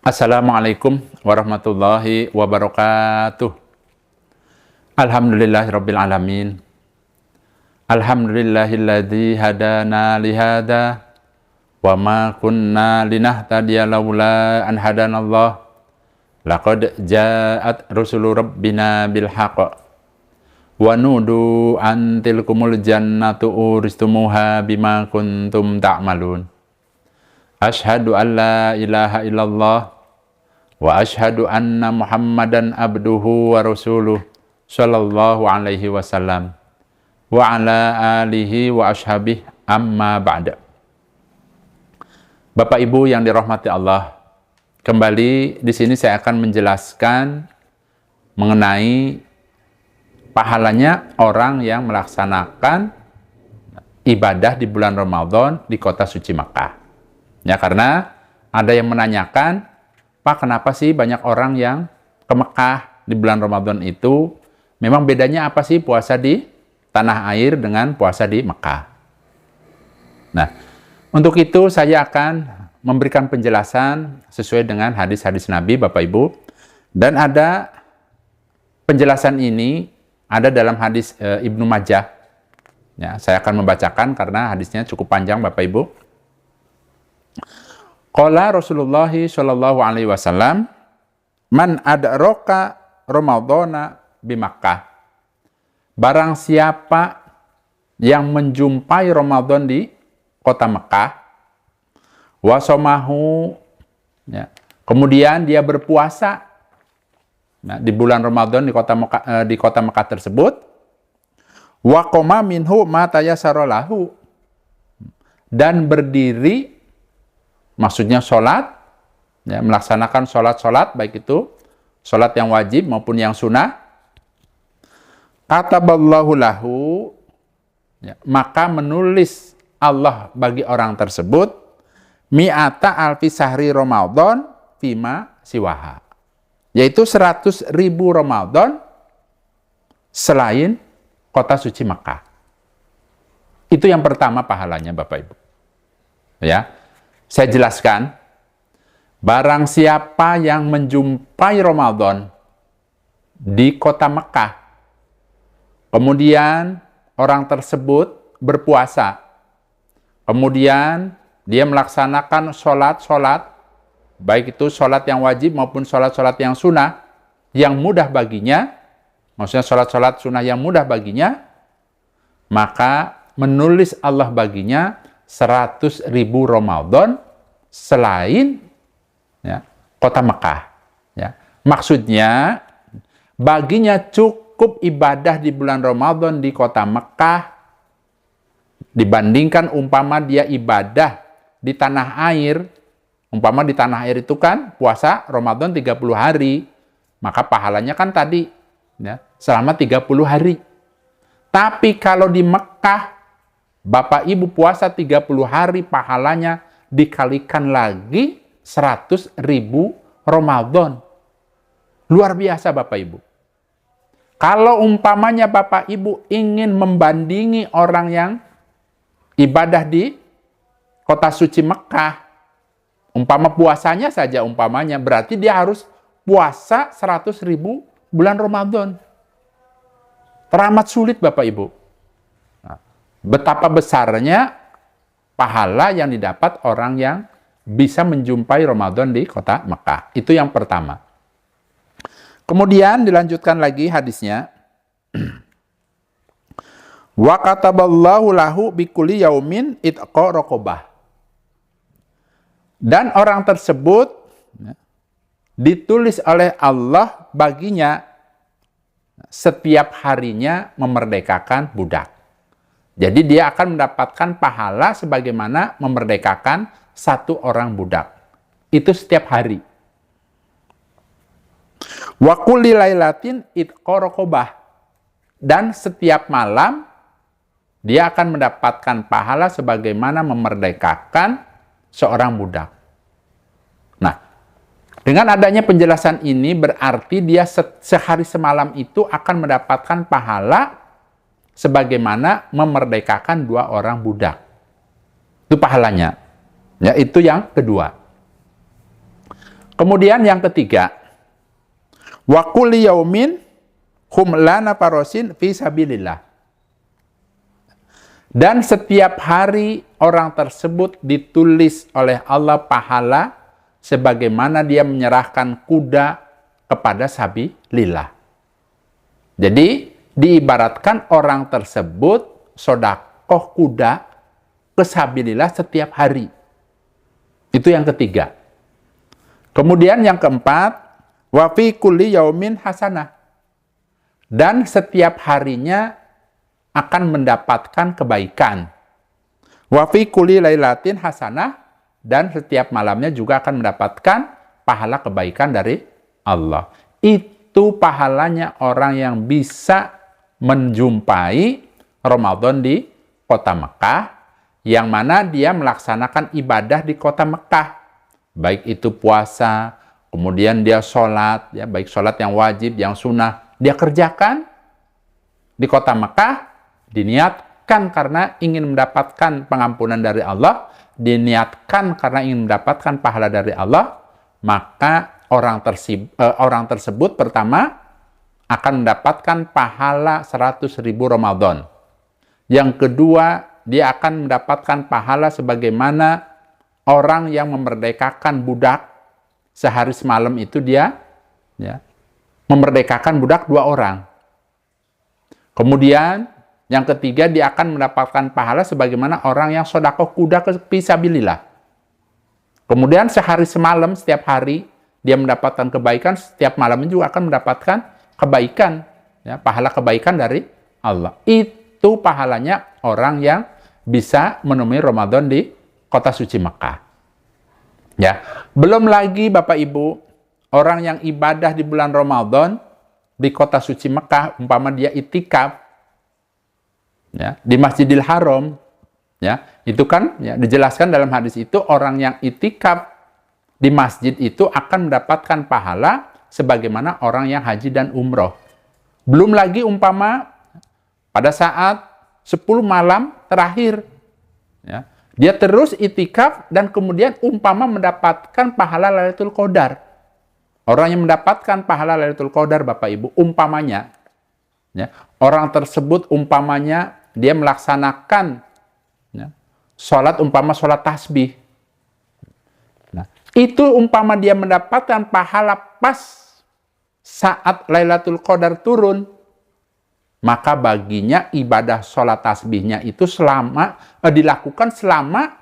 Assalamualaikum warahmatullahi wabarakatuh. Alhamdulillahirabbil alamin. Alhamdulillahilladzi hadana lihada wa ma kunna linahtadiya laula an hadanallah. Laqad ja'at rusulu rabbina bil haqq wa nudu an tilkumul jannatu uristumuha bima kuntum ta'malun. Asyhadu an la ilaha illallah wa asyhadu anna Muhammadan abduhu wa rasuluh sallallahu alaihi wasallam wa ala alihi wa ashabihi amma ba'da. Bapak Ibu yang dirahmati Allah, kembali di sini saya akan menjelaskan mengenai pahalanya orang yang melaksanakan ibadah di bulan Ramadan di kota suci Makkah. Ya, karena ada yang menanyakan, Pak, kenapa sih banyak orang yang ke Mekah di bulan Ramadan itu? Memang bedanya apa sih puasa di tanah air dengan puasa di Mekah? Nah, untuk itu saya akan memberikan penjelasan sesuai dengan hadis-hadis Nabi, Bapak Ibu. Dan ada penjelasan ini ada dalam hadis Ibnu Majah. Ya, saya akan membacakan karena hadisnya cukup panjang, Bapak Ibu. Qala Rasulullah sallallahu alaihi wasallam, man adraka Ramadhana bi Makkah. Barang siapa yang menjumpai Ramadan di kota Mekah, wasomahu, ya, kemudian dia berpuasa, nah, di bulan Ramadan di kota Mekah tersebut, wa qoma minhu ma tayassara lahu, dan berdiri, maksudnya sholat, ya, melaksanakan sholat-sholat, baik itu sholat yang wajib maupun yang sunnah. Kataballahu lahu, ya, maka menulis Allah bagi orang tersebut mi'ata alfi sahri Ramadan fima siwaha, yaitu 100.000 Ramadan selain kota suci Makkah. Itu yang pertama pahalanya, Bapak Ibu. Ya. Saya jelaskan, barang siapa yang menjumpai Ramadan di kota Mekah, kemudian orang tersebut berpuasa, kemudian dia melaksanakan sholat-sholat, baik itu sholat yang wajib maupun sholat-sholat yang sunnah, yang mudah baginya, maksudnya sholat-sholat sunnah yang mudah baginya, maka menulis Allah baginya 100.000 Ramadan selain, ya, kota Mekah. Ya. Maksudnya, baginya cukup ibadah di bulan Ramadan di kota Mekah dibandingkan umpama dia ibadah di tanah air. Umpama di tanah air itu kan puasa Ramadan 30 hari, maka pahalanya kan tadi, ya, selama 30 hari. Tapi kalau di Mekah, Bapak Ibu puasa 30 hari, pahalanya dikalikan lagi 100.000 Ramadan. Luar biasa, Bapak Ibu. Kalau umpamanya Bapak Ibu ingin membandingi orang yang ibadah di kota suci Mekah, umpama puasanya saja umpamanya, berarti dia harus puasa 100.000 bulan Ramadan. Teramat sulit, Bapak Ibu. Betapa besarnya pahala yang didapat orang yang bisa menjumpai Ramadan di kota Mekah. Itu yang pertama. Kemudian dilanjutkan lagi hadisnya. Wa kataballahu lahu bikulli yaumin itqa raqabah. Dan orang tersebut, ya, ditulis oleh Allah baginya setiap harinya memerdekakan budak. Jadi dia akan mendapatkan pahala sebagaimana memerdekakan satu orang budak. Itu setiap hari. Wa kulli lailatin itqa raqabah. Dan setiap malam dia akan mendapatkan pahala sebagaimana memerdekakan seorang budak. Nah, dengan adanya penjelasan ini berarti dia sehari semalam itu akan mendapatkan pahala sebagaimana memerdekakan 2 orang budak. Itu pahalanya. Ya, itu yang kedua. Kemudian yang ketiga, wa kulli yaumin hum lana farosin fi sabilillah. Dan setiap hari orang tersebut ditulis oleh Allah pahala sebagaimana dia menyerahkan kuda kepada sabilillah. Jadi diibaratkan orang tersebut sodakoh kuda ke sabilillah setiap hari. Itu yang ketiga. Kemudian yang keempat, wa fi kulli yaumin hasanah. Dan setiap harinya akan mendapatkan kebaikan. Wa fi kulli lailatin hasanah, dan setiap malamnya juga akan mendapatkan pahala kebaikan dari Allah. Itu pahalanya orang yang bisa menjumpai Ramadan di kota Mekah, yang mana dia melaksanakan ibadah di kota Mekah. Baik itu puasa, kemudian dia sholat, ya, baik sholat yang wajib, yang sunnah, dia kerjakan di kota Mekah, diniatkan karena ingin mendapatkan pengampunan dari Allah, diniatkan karena ingin mendapatkan pahala dari Allah, maka orang tersebut pertama akan mendapatkan pahala 100.000 Ramadan. Yang kedua, dia akan mendapatkan pahala sebagaimana orang yang memerdekakan budak sehari semalam itu dia memerdekakan budak 2 orang. Kemudian yang ketiga, dia akan mendapatkan pahala sebagaimana orang yang sedekah kuda ke fisabilillah. Kemudian sehari semalam setiap hari dia mendapatkan kebaikan, setiap malamnya juga akan mendapatkan kebaikan, ya, pahala kebaikan dari Allah. Itu pahalanya orang yang bisa menemui Ramadan di kota suci Mekah. Ya, belum lagi Bapak Ibu, orang yang ibadah di bulan Ramadan di kota suci Mekah, umpama dia itikaf, ya, di Masjidil Haram, ya, itu kan ya, dijelaskan dalam hadis itu, orang yang itikaf di masjid itu akan mendapatkan pahala sebagaimana orang yang haji dan umroh. Belum lagi umpama pada saat 10 malam terakhir, ya, dia terus itikaf dan kemudian umpama mendapatkan pahala Lailatul Qadar. Orang yang mendapatkan pahala Lailatul Qadar, Bapak Ibu, umpamanya, ya, orang tersebut umpamanya dia melaksanakan, ya, sholat umpama sholat tasbih. Nah, itu umpama dia mendapatkan pahala pas saat Lailatul Qadar turun, maka baginya ibadah sholat tasbihnya itu dilakukan selama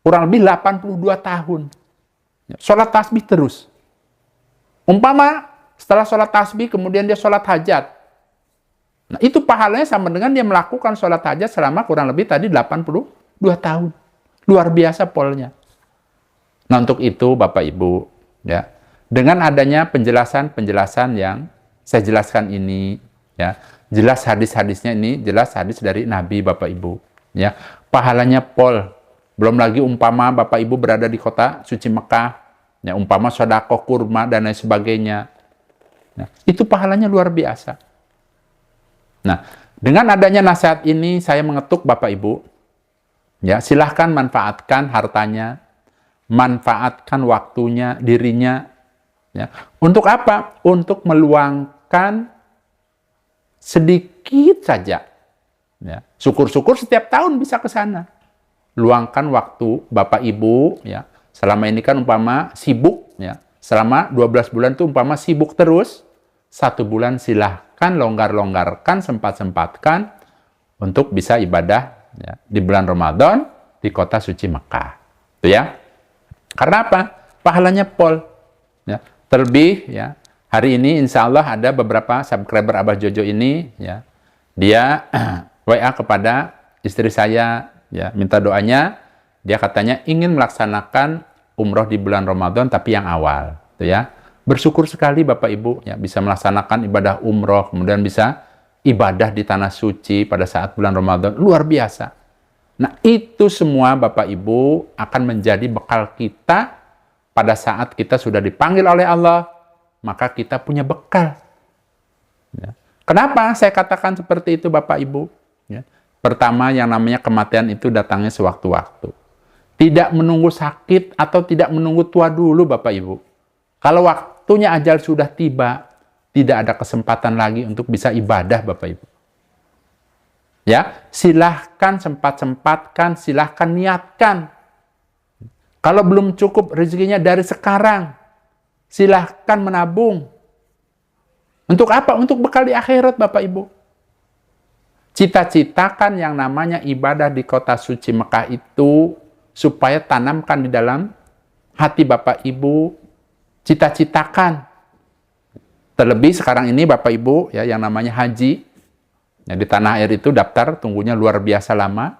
kurang lebih 82 tahun. Sholat tasbih terus. Umpama setelah sholat tasbih kemudian dia sholat hajat. Nah, itu pahalanya sama dengan dia melakukan sholat hajat selama kurang lebih tadi 82 tahun. Luar biasa polnya. Nah, untuk itu Bapak Ibu, ya, dengan adanya penjelasan-penjelasan yang saya jelaskan ini, ya, jelas hadis-hadisnya ini, jelas hadis dari Nabi Bapak Ibu, ya, pahalanya pol. Belum lagi umpama Bapak Ibu berada di kota suci Mekah, ya, umpama sedekah kurma dan lain sebagainya, nah, itu pahalanya luar biasa. Nah, dengan adanya nasihat ini saya mengetuk Bapak Ibu, ya, silahkan manfaatkan hartanya, manfaatkan waktunya, dirinya, ya, untuk apa? Untuk meluangkan sedikit saja, ya, syukur-syukur setiap tahun bisa ke sana. Luangkan waktu Bapak Ibu, ya, selama ini kan umpama sibuk, ya, selama 12 bulan itu umpama sibuk terus, 1 bulan silahkan longgar-longgarkan, sempat-sempatkan untuk bisa ibadah, ya, di bulan Ramadan di kota suci Mekah, itu ya. Karena apa? Pahalanya pol, ya. Terlebih, ya, hari ini insya Allah ada beberapa subscriber Abah Jojo ini, ya, dia WA kepada istri saya, ya, minta doanya. Dia katanya ingin melaksanakan umroh di bulan Ramadan tapi yang awal, tuh ya. Bersyukur sekali Bapak Ibu, ya, bisa melaksanakan ibadah umroh, kemudian bisa ibadah di tanah suci pada saat bulan Ramadan, luar biasa. Nah, itu semua Bapak Ibu akan menjadi bekal kita pada saat kita sudah dipanggil oleh Allah, maka kita punya bekal. Ya. Kenapa saya katakan seperti itu Bapak Ibu? Ya. Pertama, yang namanya kematian itu datangnya sewaktu-waktu. Tidak menunggu sakit atau tidak menunggu tua dulu Bapak Ibu. Kalau waktunya ajal sudah tiba, tidak ada kesempatan lagi untuk bisa ibadah, Bapak Ibu. Ya, silahkan sempat-sempatkan, silahkan niatkan. Kalau belum cukup rezekinya dari sekarang, silahkan menabung. Untuk apa? Untuk bekal di akhirat, Bapak Ibu. Cita-citakan yang namanya ibadah di kota suci Mekah itu, supaya tanamkan di dalam hati Bapak Ibu, cita-citakan. Terlebih sekarang ini Bapak Ibu, ya, yang namanya haji, ya, di tanah air itu daftar tunggunya luar biasa lama.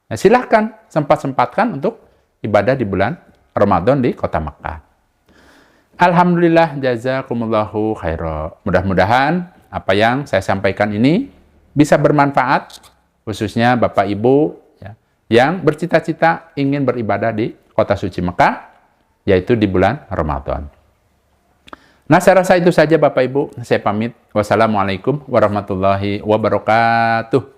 Ya, silahkan sempat-sempatkan untuk ibadah di bulan Ramadan di kota Mekah. Alhamdulillah, jazakumullahu khairan. Mudah-mudahan apa yang saya sampaikan ini bisa bermanfaat, khususnya Bapak Ibu ya, yang bercita-cita ingin beribadah di kota suci Mekah, yaitu di bulan Ramadan. Nah, saya rasa itu saja Bapak Ibu. Saya pamit. Wassalamualaikum warahmatullahi wabarakatuh.